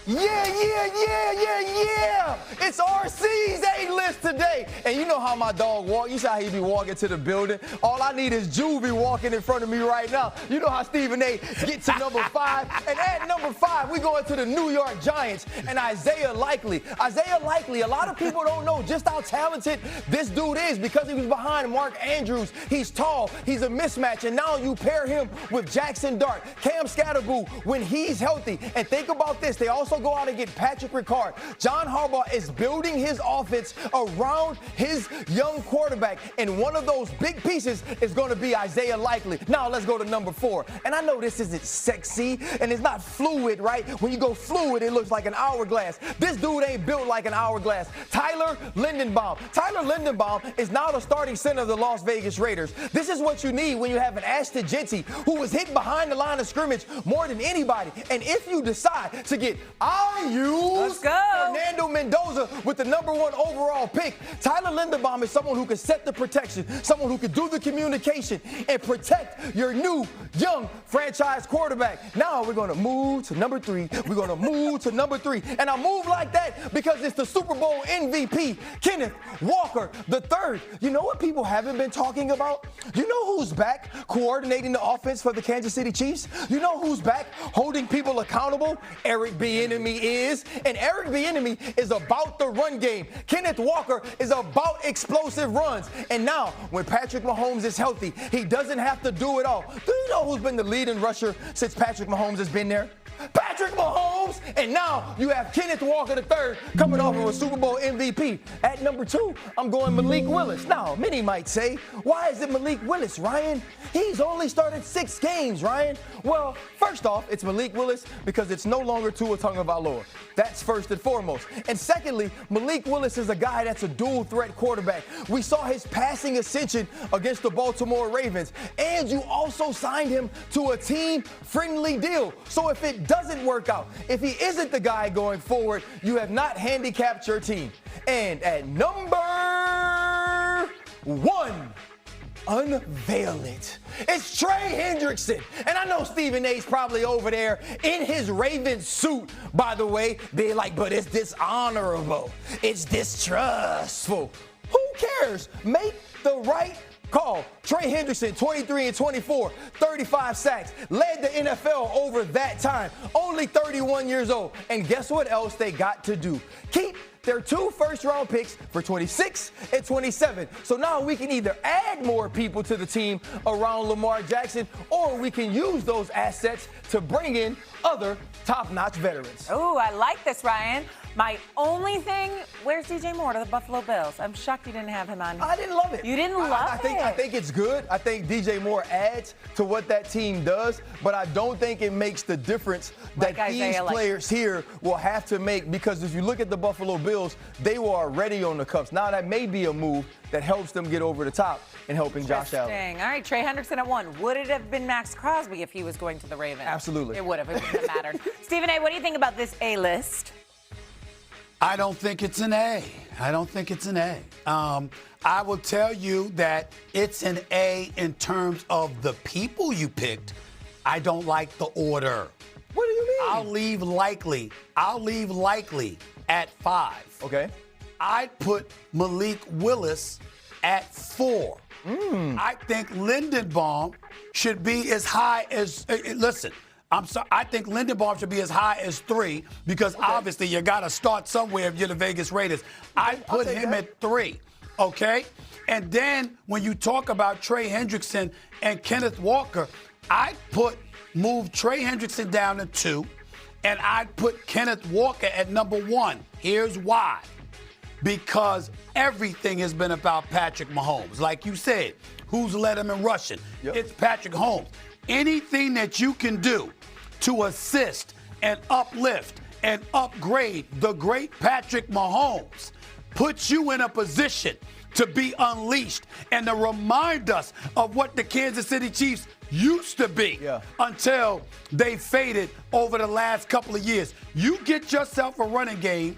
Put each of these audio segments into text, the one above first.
Yeah. It's RC's A-list today. And you know how my dog walk. You see how he be walking to the building. All I need is Juvie walking in front of me right now. You know how Stephen A gets to number 5. And at number 5, we going to the New York Giants and Isaiah Likely. Isaiah Likely, a lot of people don't know just how talented this dude is because he was behind Mark Andrews. He's tall. He's a mismatch. And now you pair him with Jackson Dart, Cam Scatterboo when he's healthy. And think about this. They also go out and get Patrick Ricard. John Harbaugh is building his offense around his young quarterback. And one of those big pieces is going to be Isaiah Likely. Now let's go to number 4. And I know this isn't sexy and it's not fluid, right? When you go fluid, it looks like an hourglass. This dude ain't built like an hourglass. Tyler Lindenbaum. Tyler Lindenbaum is now the starting center of the Las Vegas Raiders. This is what you need when you have an Ashton Jeanty who was hit behind the line of scrimmage more than anybody. And if you decide to get Fernando Mendoza with the number 1 overall pick, Tyler Lindenbaum is someone who can set the protection, someone who can do the communication and protect your new, young franchise quarterback. Now we're going to move to number 3. We're going to move to number 3. And I move like that because it's the Super Bowl MVP, Kenneth Walker III. You know what people haven't been talking about? You know who's back coordinating the offense for the Kansas City Chiefs? You know who's back holding people accountable? Eric Bieniemy is. And Eric Bieniemy is about the run game. Kenneth Walker is about explosive runs. And now, when Patrick Mahomes is healthy, he doesn't have to do it all. Do you know who's been the leading rusher since Patrick Mahomes has been there? Patrick Mahomes, and now you have Kenneth Walker III coming off of a Super Bowl MVP. At number 2, I'm going Malik Willis. Now, many might say, why is it Malik Willis, Ryan? He's only started 6 games, Ryan. Well, first off, it's Malik Willis because it's no longer Tua Tagovailoa. That's first and foremost. And secondly, Malik Willis is a guy that's a dual threat quarterback. We saw his passing ascension against the Baltimore Ravens, and you also signed him to a team-friendly deal. So if it doesn't work out, if he isn't the guy going forward, you have not handicapped your team. And at number 1, unveil it. It's Trey Hendrickson. And I know Stephen A's probably over there in his Ravens suit, by the way, being like, but it's dishonorable. It's distrustful. Who cares? Make the right call. Trey Hendrickson, 23-24, 35 sacks, led the NFL over that time, only 31 years old. And guess what else they got to do? Keep their 2 first-round picks for 26 and 27. So now we can either add more people to the team around Lamar Jackson, or we can use those assets to bring in other top-notch veterans. Oh, I like this, Ryan. My only thing, where's DJ Moore to the Buffalo Bills? I'm shocked you didn't have him on. I didn't love it. You didn't love it? I think it's good. I think DJ Moore adds to what that team does, but I don't think it makes the difference that these players here will have to make, because if you look at the Buffalo Bills, they were already on the cuffs. Now that may be a move that helps them get over the top and helping Josh Allen. All right, Trey Hendrickson at 1. Would it have been Max Crosby if he was going to the Ravens? Absolutely. It would have. It wouldn't have mattered. Stephen A., what do you think about this A-list? I don't think it's an A. I will tell you that it's an A in terms of the people you picked. I don't like the order. What do you mean? I'll leave likely at 5. Okay. I'd put Malik Willis at 4. I think Lindenbaum should be as high as listen. I'm sorry. I think Lindenbaum should be as high as 3 because obviously you got to start somewhere if you're the Vegas Raiders. I put him at 3, okay? And then when you talk about Trey Hendrickson and Kenneth Walker, I'd move Trey Hendrickson down to 2, and I'd put Kenneth Walker at number 1. Here's why. Because everything has been about Patrick Mahomes. Like you said, who's led him in rushing? Yep. It's Patrick Mahomes. Anything that you can do to assist and uplift and upgrade the great Patrick Mahomes puts you in a position to be unleashed and to remind us of what the Kansas City Chiefs used to be until they faded over the last couple of years. You get yourself a running game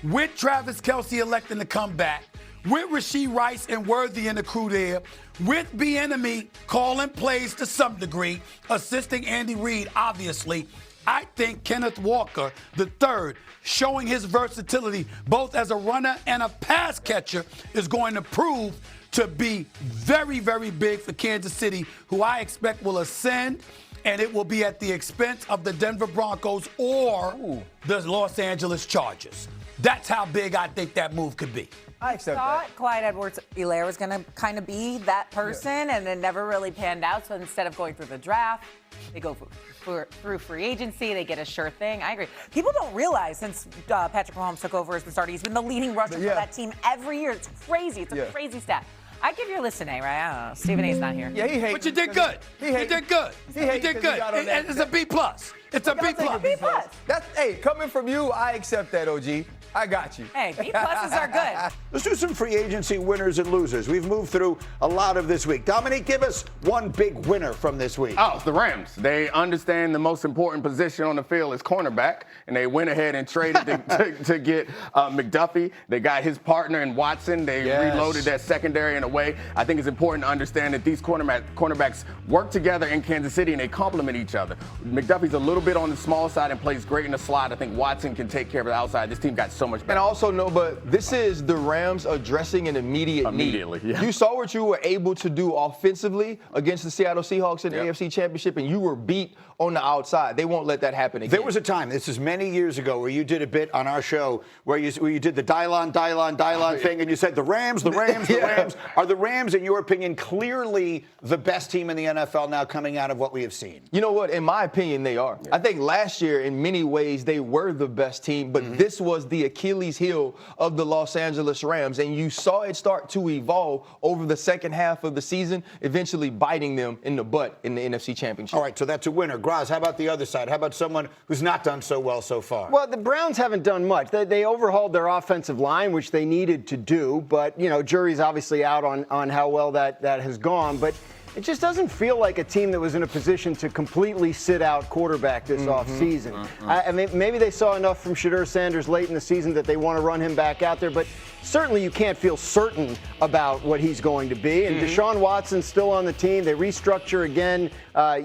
with Travis Kelce electing to come back, with Rashee Rice and Worthy and the crew there, with Bieniemy calling plays to some degree, assisting Andy Reid, obviously. I think Kenneth Walker III, showing his versatility both as a runner and a pass catcher, is going to prove to be very, very big for Kansas City, who I expect will ascend, and it will be at the expense of the Denver Broncos or the Los Angeles Chargers. That's how big I think that move could be. I accept thought that. Clyde Edwards-Helaire was going to kind of be that person, and it never really panned out. So instead of going through the draft, they go through free agency. They get a sure thing. I agree. People don't realize since Patrick Mahomes took over as the starter, he's been the leading rusher for that team every year. It's crazy. It's a crazy stat. I'd give your list an A, right? I don't know. Stephen A's not here. Yeah, he hates. But you did good. You did good. You did good. It's a B+. It's a B+. B+. Hey, coming from you, I accept that, OG. I got you. Hey, B+ are good. Let's do some free agency winners and losers. We've moved through a lot of this week. Dominique, give us one big winner from this week. Oh, it's the Rams. They understand the most important position on the field is cornerback, and they went ahead and traded to get McDuffie. They got his partner in Watson. They reloaded that secondary in a way. I think it's important to understand that these cornerbacks work together in Kansas City, and they complement each other. McDuffie's a little bit on the small side and plays great in the slot. I think Watson can take care of the outside. This team got so much better. And also, no, but this is the Rams addressing an immediate need. Yeah. You saw what you were able to do offensively against the Seattle Seahawks in the AFC Championship, and you were beat on the outside. They won't let that happen again. There was a time, this is many years ago, where you did a bit on our show where you did the Dylon thing, and you said the Rams. Are the Rams, in your opinion, clearly the best team in the NFL now coming out of what we have seen? You know what? In my opinion, they are. I think last year, in many ways, they were the best team, but this was the Achilles heel of the Los Angeles Rams, and you saw it start to evolve over the second half of the season, eventually biting them in the butt in the NFC Championship. All right, so that's a winner. Graz, how about the other side? How about someone who's not done so well so far? Well, the Browns haven't done much. They overhauled their offensive line, which they needed to do, but, you know, jury's obviously out on how well that has gone, but it just doesn't feel like a team that was in a position to completely sit out quarterback this offseason. I mean, maybe they saw enough from Shedeur Sanders late in the season that they want to run him back out there, but certainly you can't feel certain about what he's going to be. And Deshaun Watson's still on the team. They restructure again.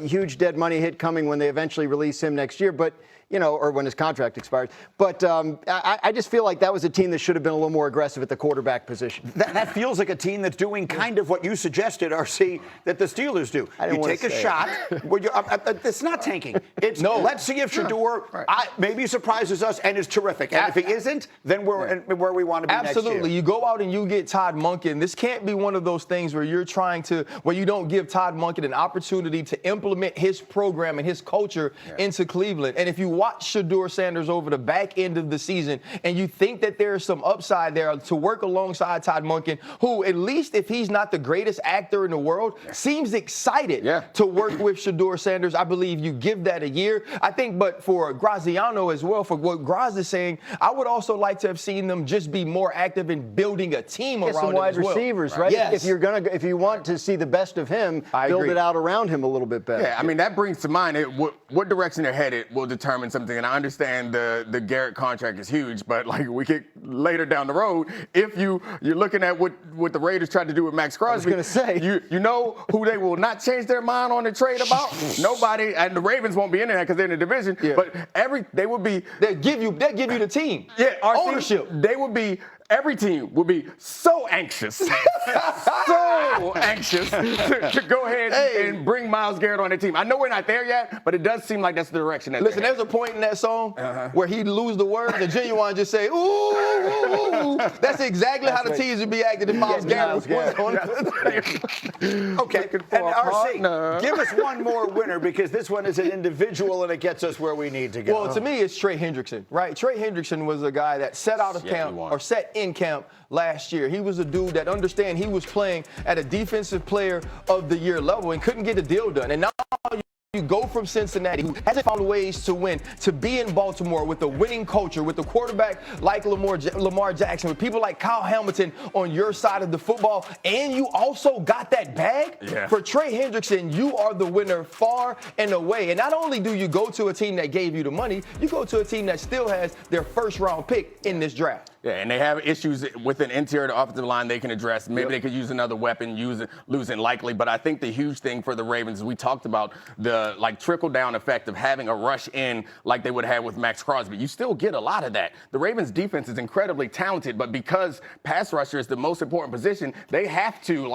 Huge dead money hit coming when they eventually release him next year. But you know, or when his contract expires. But I just feel like that was a team that should have been a little more aggressive at the quarterback position. That feels like a team that's doing kind of what you suggested, RC, that the Steelers do. You take a shot. It's not tanking. It's let's see if Shedeur maybe surprises us and is terrific. And if he isn't, then we're where we want to be next year. Absolutely. You go out and you get Todd Monken. This can't be one of those things where you're trying to, where you don't give Todd Monken an opportunity to implement his program and his culture into Cleveland. And if you watch Shedeur Sanders over the back end of the season and you think that there's some upside there to work alongside Todd Monken, who, at least if he's not the greatest actor in the world, seems excited to work with Shedeur Sanders, I believe you give that a year. I think, but for Graziano as well, for what Graz is saying, I would also like to have seen them just be more active in building a team around some him wide as well. receivers, right? Yes. If you want to see the best of him, build it out around him a little bit better. Yeah, I mean, that brings to mind what direction they're headed will determine something. And I understand the Garrett contract is huge, but like we get later down the road, if you're looking at what the Raiders tried to do with Max Crosby, I was going to say, you know who they will not change their mind on the trade about? Nobody, and the Ravens won't be in there because they're in the division. Yeah. But they'll give you the team. Yeah, ownership. Every team would be so anxious, to go ahead and bring Myles Garrett on their team. I know we're not there yet, but it does seem like that's the direction that Listen, there's a point in that song where he'd lose the words and Genuine just say, ooh, ooh, ooh. That's exactly how the teams would be acting if Myles Garrett was on. Okay, and RC, give us one more winner because this one is an individual and it gets us where we need to go. Well, to me, it's Trey Hendrickson, right? Trey Hendrickson was a guy that set out of camp or set in camp last year. He was a dude that understand he was playing at a defensive player of the year level and couldn't get a deal done. And now you go from Cincinnati, who hasn't found ways to win, to be in Baltimore with a winning culture, with a quarterback like Lamar Jackson, with people like Kyle Hamilton on your side of the football, and you also got that bag. Yeah. For Trey Hendrickson, you are the winner far and away. And not only do you go to a team that gave you the money, you go to a team that still has their first-round pick in this draft. Yeah, and they have issues with an interior to offensive line they can address. Maybe they could use another weapon, losing likely. But I think the huge thing for the Ravens, we talked about the trickle-down effect of having a rush in like they would have with Max Crosby. You still get a lot of that. The Ravens' defense is incredibly talented, but because pass rusher is the most important position, they have to,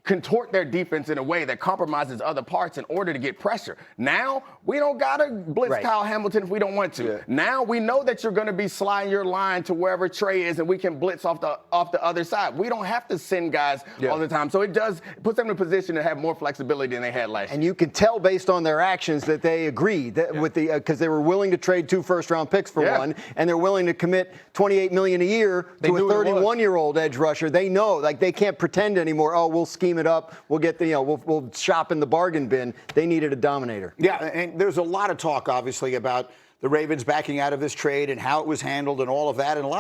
contort their defense in a way that compromises other parts in order to get pressure. Now, we don't got to blitz Kyle Hamilton if we don't want to. Yeah. Now, we know that you're going to be sliding your line to wherever Trey is, and we can blitz off the other side. We don't have to send guys all the time. So it puts them in a position to have more flexibility than they had last year. And you can tell based on their actions that they agreed that with because they were willing to trade 2 first-round picks for one, and they're willing to commit $28 million a year to a 31-year-old edge rusher. They know, they can't pretend anymore. Oh, we'll scheme it up. We'll get we'll shop in the bargain bin. They needed a dominator. Yeah, and there's a lot of talk, obviously, about the Ravens backing out of this trade and how it was handled and all of that. And a lot